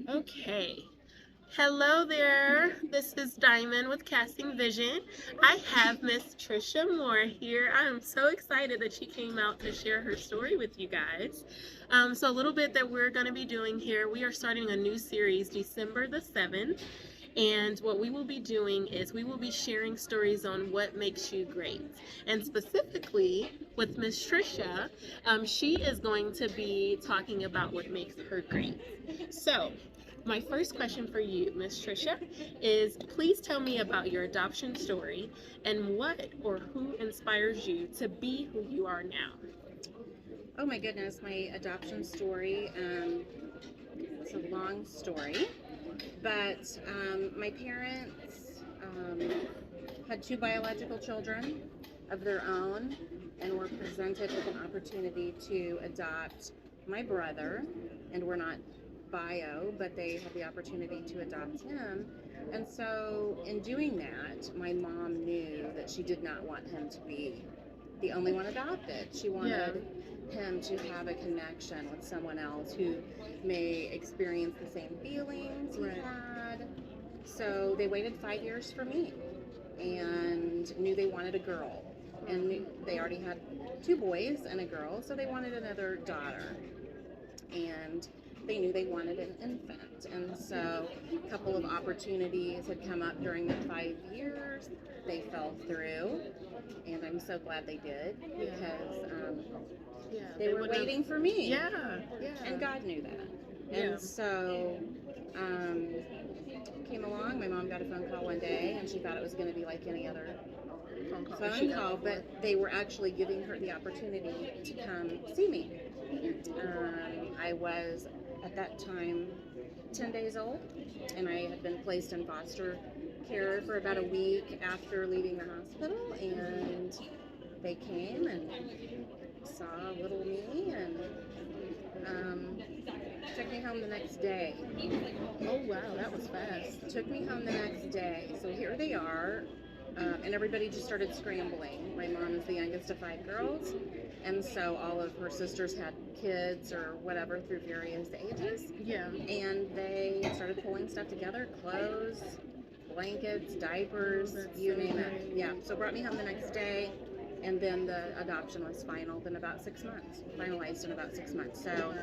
Okay. Hello there. This is Diamond with Casting Vision. I have Miss Trisha Moore here. I am so excited that she came out to share her story with you guys. So, a little bit that we're going to be doing here, we are starting a new series December the 7th. And what we will be doing is we will be sharing stories on what makes you great. And specifically with Miss Trisha, she is going to be talking about what makes her great. So, my first question for you, Miss Trisha, is please tell me about your adoption story and what or who inspires you to be who you are now. Oh my goodness, my adoption story. It's a long story, but my parents had two biological children of their own and were presented with an opportunity to adopt my brother, and we're not bio, but they had the opportunity to adopt him. And so, in doing that, my mom knew that she did not want him to be the only one adopted. She wanted him to have a connection with someone else who may experience the same feelings he had. So they waited 5 years for me and knew they wanted a girl. And they already had two boys and a girl, so they wanted another daughter. And they knew they wanted an infant. And so a couple of opportunities had come up during the 5 years. They fell through, and I'm so glad they did because they were waiting for me. Yeah, yeah. And God knew that. Yeah. And so came along. My mom got a phone call one day, and she thought it was going to be like any other phone call, but they were actually giving her the opportunity to come see me. I was at that time 10 days old, and I had been placed in foster care for about a week after leaving the hospital, and they came and saw little me and took me home the next day. Oh, wow, that was fast. Took me home the next day. So here they are, and everybody just started scrambling. My mom is the youngest of five girls, and so all of her sisters had kids or whatever through various ages. Yeah. And they started pulling stuff together, clothes, blankets, diapers, you name it. Yeah, so brought me home the next day, and then the adoption was finalized in about 6 months. So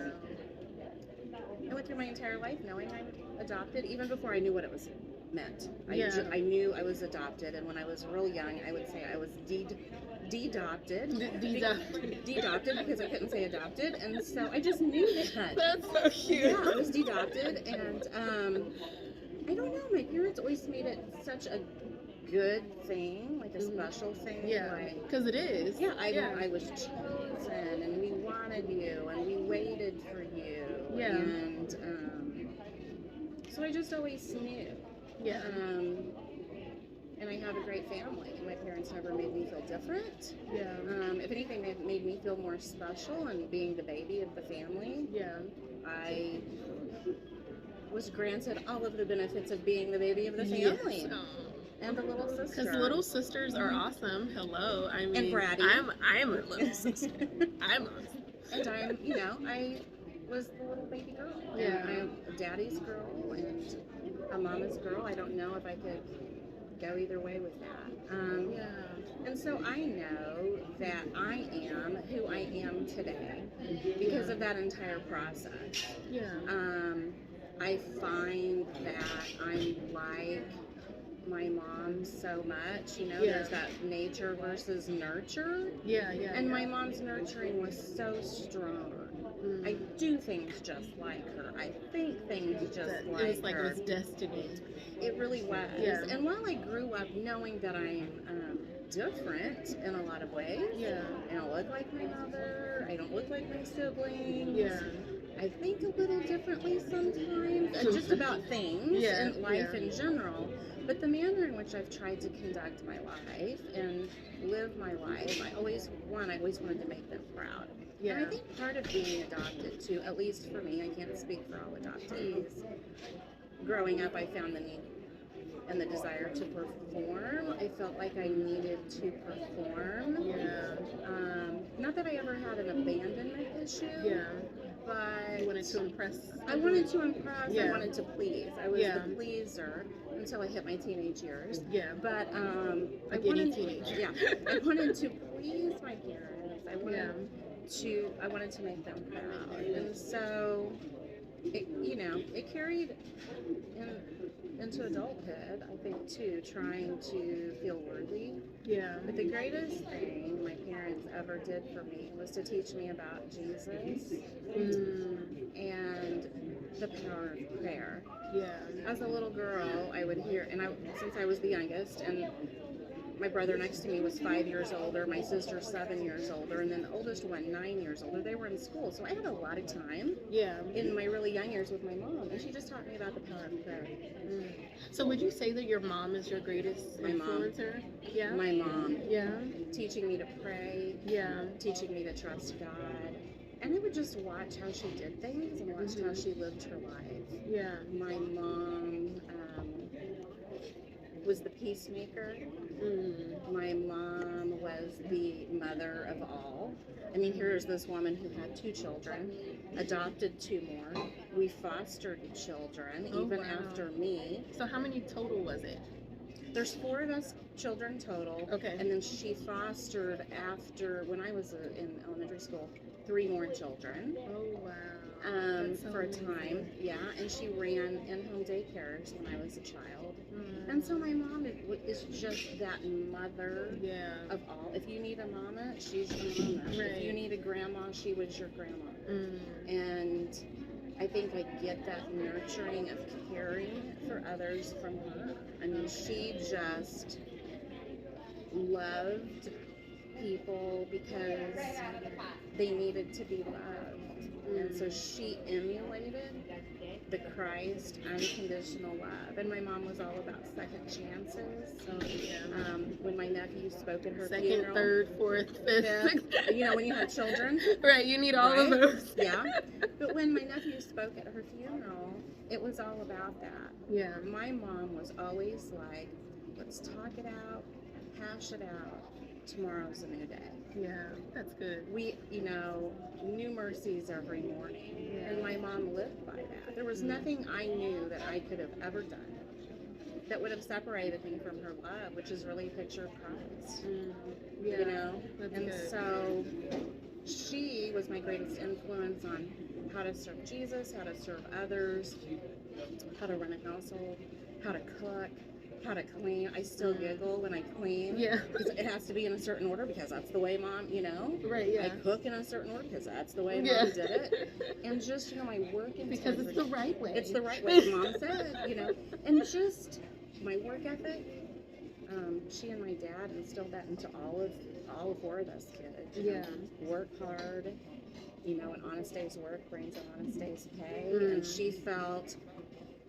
I went through my entire life knowing I was adopted, even before I knew what it was meant. I knew I was adopted, and when I was real young, I would say I was de-adopted. De-adopted because I couldn't say adopted, and so I just knew that. That's so cute. Yeah, I was de-adopted, and I don't know, my parents always made it such a good thing, like a special thing. Yeah, because it is. Yeah, I was chosen, and we wanted you, and we waited for you. Yeah. And so I just always knew. Yeah. And I have a great family. My parents never made me feel different. Yeah. If anything, they made me feel more special, and being the baby of the family. Yeah. I was granted all of the benefits of being the baby of the family. Yes. And the little sister. Because little sisters are awesome. Hello. I mean, and bratty. I'm a little sister. I'm awesome. And I was the little baby girl. Yeah. And I'm a daddy's girl and a mama's girl. I don't know if I could go either way with that. And so I know that I am who I am today because of that entire process. Yeah. I find that I'm like my mom so much. There's that nature versus nurture. Yeah. And my mom's nurturing was so strong. I do things just like her. I think things just like her. It was like it was destiny. It really was. Yeah. And while I grew up knowing that I'm different in a lot of ways, I don't look like my mother, I don't look like my siblings, I think a little differently sometimes, and just about things in life in general. But the manner in which I've tried to conduct my life and live my life, I always wanted to make them proud. Yeah. And I think part of being adopted too, at least for me, I can't speak for all adoptees. Growing up, I found the need and the desire to perform. I felt like I needed to perform. Yeah. Not that I ever had an abandonment issue. Yeah. but You wanted to impress. I wanted to impress. Yeah. I wanted to please. I was Yeah. the pleaser until I hit my teenage years. Yeah. But Like I any wanted, teenager. yeah, I wanted to please my parents. Yeah. I wanted to make them proud, and so it carried into adulthood, I think, too, trying to feel worthy. Yeah. But the greatest thing my parents ever did for me was to teach me about Jesus and the power of prayer. Yeah. As a little girl, I would hear, since I was the youngest, and my brother next to me was 5 years older, my sister 7 years older, and then the oldest one 9 years older. They were in school, so I had a lot of time. Yeah. In my really young years with my mom, and she just taught me about the power of prayer. So would you say that your mom is your greatest influencer? Yeah. My mom. Yeah. Teaching me to pray. Yeah. Teaching me to trust God. And I would just watch how she did things and watch how she lived her life. Yeah. My mom was the peacemaker. My mom was the mother of all. I mean, here's this woman who had 2 children, adopted 2 more. We fostered children even after me. So how many total was it? There's 4 of us children total. Okay. And then she fostered after, when I was in elementary school, 3 more children. Oh, wow. For a time, yeah, and she ran in-home daycares when I was a child. And so my mom is just that mother of all. If you need a mama, she's the mama. Right. If you need a grandma, she was your grandma. And I think I get that nurturing of caring for others from her. I mean, she just loved people because they needed to be loved. And so she emulated the Christ unconditional love. And my mom was all about second chances. When my nephew spoke at her funeral. Second, third, fourth, fifth. Yeah. When you have children. Right, you need all of those. Yeah. But when my nephew spoke at her funeral, it was all about that. Yeah. My mom was always like, let's talk it out, hash it out. Tomorrow's a new day. Yeah, that's good. We, new mercies every morning. Yeah. And my mom lived by that. There was nothing I knew that I could have ever done that would have separated me from her love, which is really a picture of Christ. Yeah, that's and good. So she was my greatest influence on how to serve Jesus, how to serve others, how to run a household, how to cook, how to clean. I still giggle when I clean. Yeah. Because it has to be in a certain order because that's the way mom, Right, yeah. I cook in a certain order because that's the way mom did it. And just, my work integrity. Because it's the right way. It's the right way, mom said, And just my work ethic, she and my dad instilled that into all 4 of us kids. Yeah. Work hard, an honest day's work brings an honest day's pay. And she felt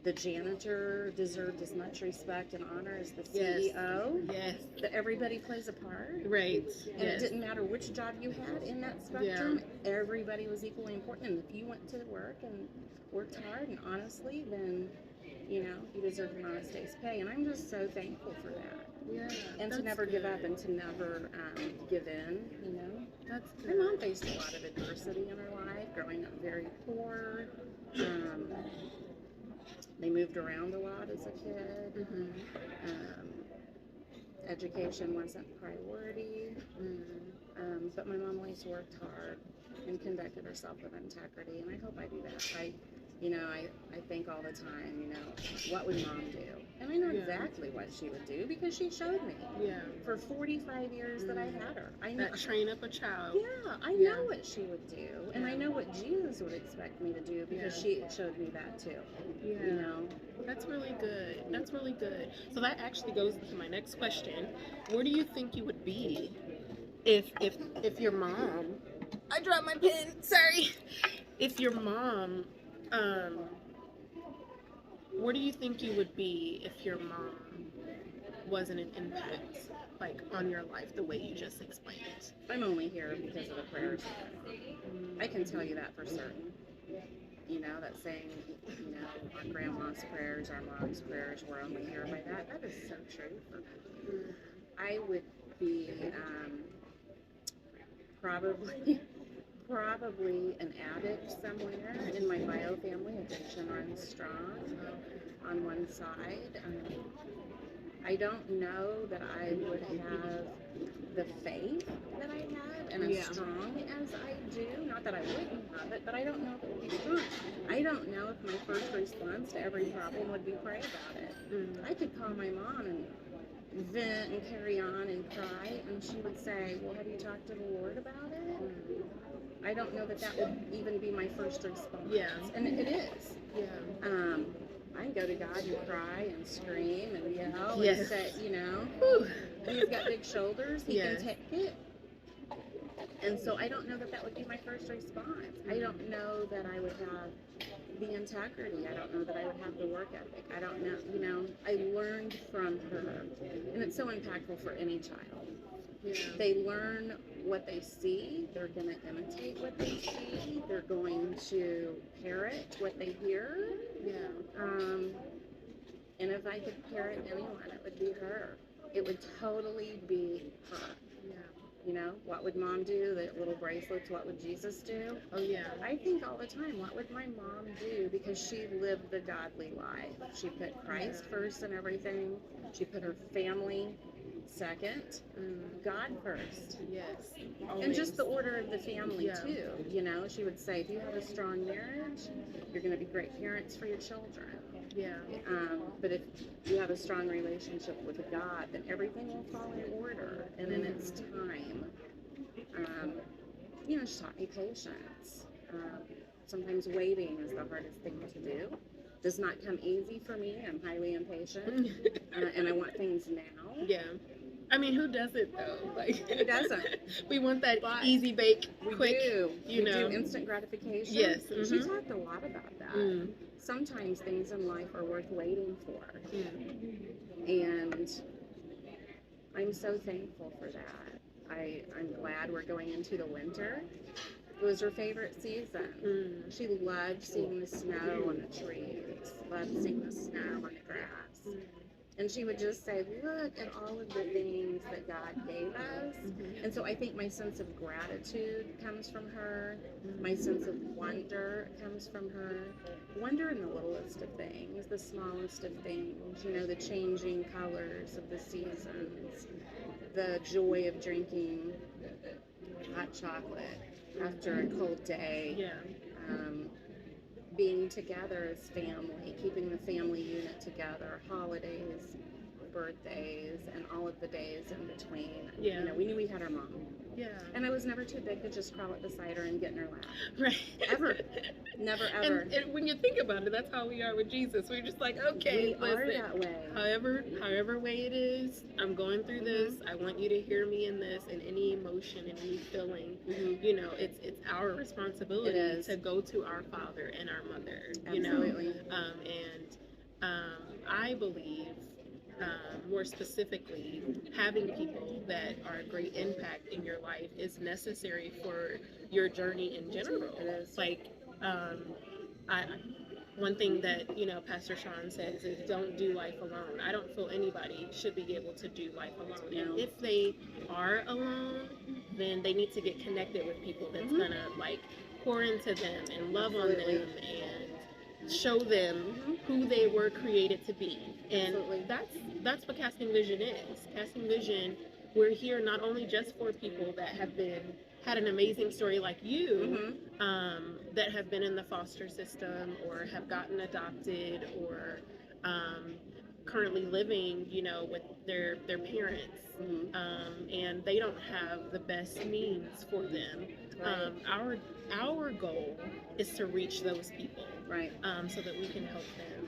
the janitor deserved as much respect and honor as the CEO. Yes. That everybody plays a part. Right. And it didn't matter which job you had in that spectrum, everybody was equally important. And if you went to work and worked hard and honestly, then, you deserve an honest day's pay. And I'm just so thankful for that. Yeah. And to never give up and to never give in, That's good. My mom faced a lot of adversity in her life, growing up very poor. They moved around a lot as a kid. Education wasn't priority. But my mom always worked hard and conducted herself with integrity, and I hope I do that. I think all the time, what would mom do? And I know exactly what she would do because she showed me. Yeah. For 45 years that I had her. I know. That train up a child. Yeah, I know what she would do. And I know what Jesus would expect me to do because she showed me that too. Yeah. That's really good. That's really good. So that actually goes into my next question. Where do you think you would be if your mom, I dropped my pen, sorry. If your mom, where do you think you would be if your mom wasn't an impact, on your life the way you just explained? I'm only here because of the prayers of my mom. I can tell you that for certain. That saying, our grandma's prayers, our mom's prayers, we're only here by that. That is so true for me. I would be probably probably an addict somewhere in my bio family. Addiction runs strong on one side. I don't know that I would have the faith that I have and as strong as I do. Not that I wouldn't have it, but I don't know if it would be strong. I don't know if my first response to every problem would be pray about it. I could call my mom and vent and carry on and cry, and she would say, well, have you talked to the Lord about it? I don't know that that would even be my first response. Yeah. And it is. Yeah. I can go to God and cry and scream and yell Yes. and say, he's got big shoulders, he can take it. And so I don't know that that would be my first response. I don't know that I would have the integrity. I don't know that I would have the work ethic. I don't know, I learned from her. And it's so impactful for any child. Yeah. They learn what they see. They're going to imitate what they see. They're going to parrot what they hear. Yeah. And if I could parrot anyone, it would be her. It would totally be her. Yeah. What would mom do? The little bracelets, what would Jesus do? Oh, yeah. I think all the time, what would my mom do? Because she lived the godly life. She put Christ first in everything. She put her family second, God first. Yes. Always. And just the order of the family, too. She would say, if you have a strong marriage, you're going to be great parents for your children. Yeah. But if you have a strong relationship with God, then everything will fall in order and in its time. She taught me patience. Sometimes waiting is the hardest thing to do. Does not come easy for me. I'm highly impatient, and I want things now. Yeah. I mean, who doesn't though? Who doesn't? We want that easy bake, quick. We do instant gratification. Yes. She talked a lot about that. Sometimes things in life are worth waiting for, and I'm so thankful for that. I'm glad we're going into the winter. It was her favorite season. She loved seeing the snow on the trees, loved seeing the snow on the grass. And she would just say, look at all of the things that God gave us. And so I think my sense of gratitude comes from her. My sense of wonder comes from her. Wonder in the littlest of things, the smallest of things, the changing colors of the seasons, the joy of drinking hot chocolate after a cold day. Yeah. Being together as family, keeping the family unit together, holidays, birthdays, and all of the days in between. Yeah. We knew we had our mom. Yeah. And I was never too big to just crawl up beside her and get in her lap. Right. Ever. Never, ever. And when you think about it, that's how we are with Jesus. We're just like, okay, we are that way. However way it is, I'm going through this. I want you to hear me in this, and any emotion and any feeling, it's our responsibility to go to our Father and our mother. Absolutely. I believe. More specifically, having people that are a great impact in your life is necessary for your journey in general. It is. One thing that Pastor Sean says is don't do life alone. I don't feel anybody should be able to do life alone. And if they are alone, then they need to get connected with people that's gonna pour into them and love on them and show them who they were created to be. And that's what Casting Vision is. Casting Vision, we're here not only just for people that have had an amazing story like you, that have been in the foster system or have gotten adopted or currently living, with their parents, and they don't have the best means for them. Our goal is to reach those people, so that we can help them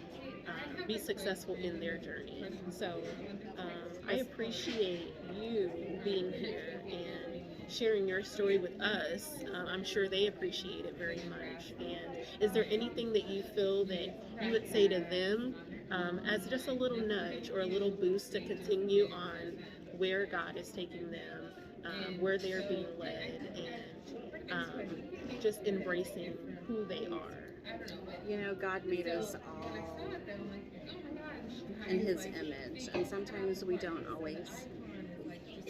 be successful in their journey. So I appreciate you being here and sharing your story with us. I'm sure they appreciate it very much. And is there anything that you feel that you would say to them as just a little nudge or a little boost to continue on where God is taking them, where they're being led, and just embracing who they are? God made us all in His image, and sometimes we don't always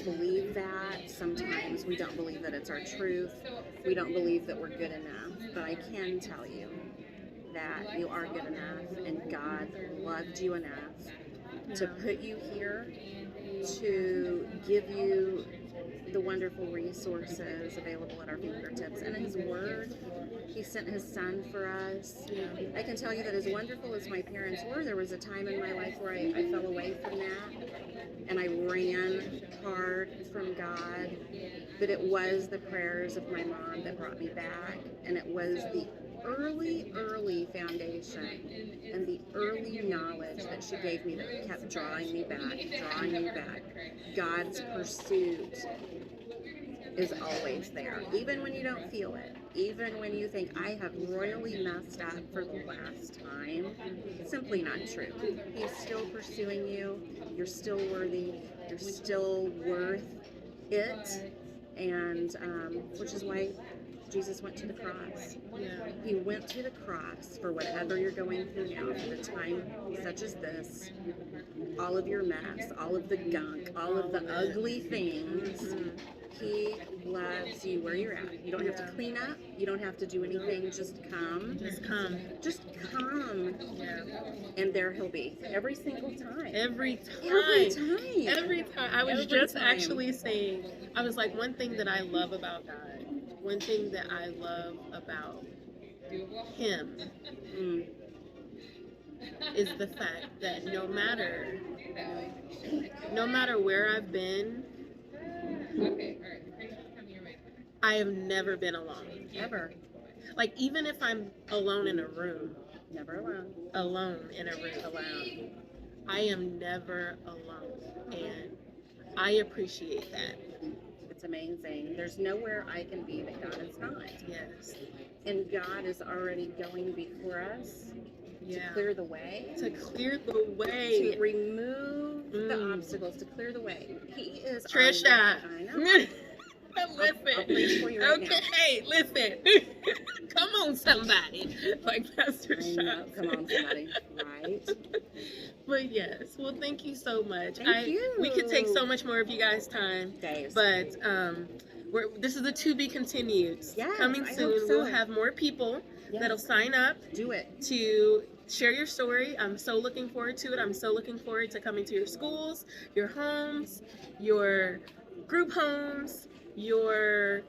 believe that. Sometimes we don't believe that it's our truth. we don't believe that we're good enough, but I can tell you that you are good enough, and God loved you enough to put you here, to give you the wonderful resources available at our fingertips. And His Word, He sent His Son for us. I can tell you that as wonderful as my parents were, there was a time in my life where I fell away from that, and I ran hard from God. But it was the prayers of my mom that brought me back, and it was the early foundation and the early knowledge that she gave me that kept drawing me back. God's pursuit is always there, even when you don't feel it, even when you think, I have royally messed up for the last time. Simply not true. He's still pursuing you. You're still worthy. You're still worth it. And which is why Jesus went to the cross. He went to the cross for whatever you're going through now, for a time such as this. All of your mess, all of the gunk, all of the ugly things. He loves you where you're at. You don't have to clean up. You don't have to do anything. Just come. Just come. Just come. And there He'll be. Every single time. Every time. I was just actually saying, I was like, one thing that I love about God, one thing that I love about Him is the fact that no matter where I've been, I have never been alone. Ever. Like, even if I'm alone in a room. Never alone. Alone in a room. Alone. I am never alone. And I appreciate that. It's amazing. There's nowhere I can be that God is not. Yes. And God is already going before us to clear the way. To clear the way. To remove the obstacles, to clear the way. He is Trisha. I know. Listen. I'll preach for you right now. Okay, listen. Come on, somebody. Like Pastor Shaw. Come on, somebody. Right. But yes, well, thank you so much. Thank you. We could take so much more of you guys' time. Days. But this is a to be continued. Yes, coming I soon. hope so. We'll have more people that'll sign up. Do it. To share your story. I'm so looking forward to it. I'm so looking forward to coming to your schools, your homes, your group homes, your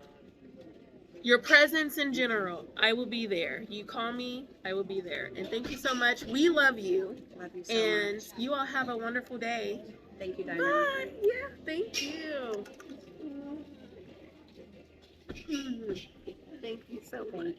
presence in general. I will be there. You call me, I will be there. And thank you so much. We love you. Love you so and much. You all have a wonderful day. Thank you, Diamond. Bye. Yeah, thank you. Thank you so much.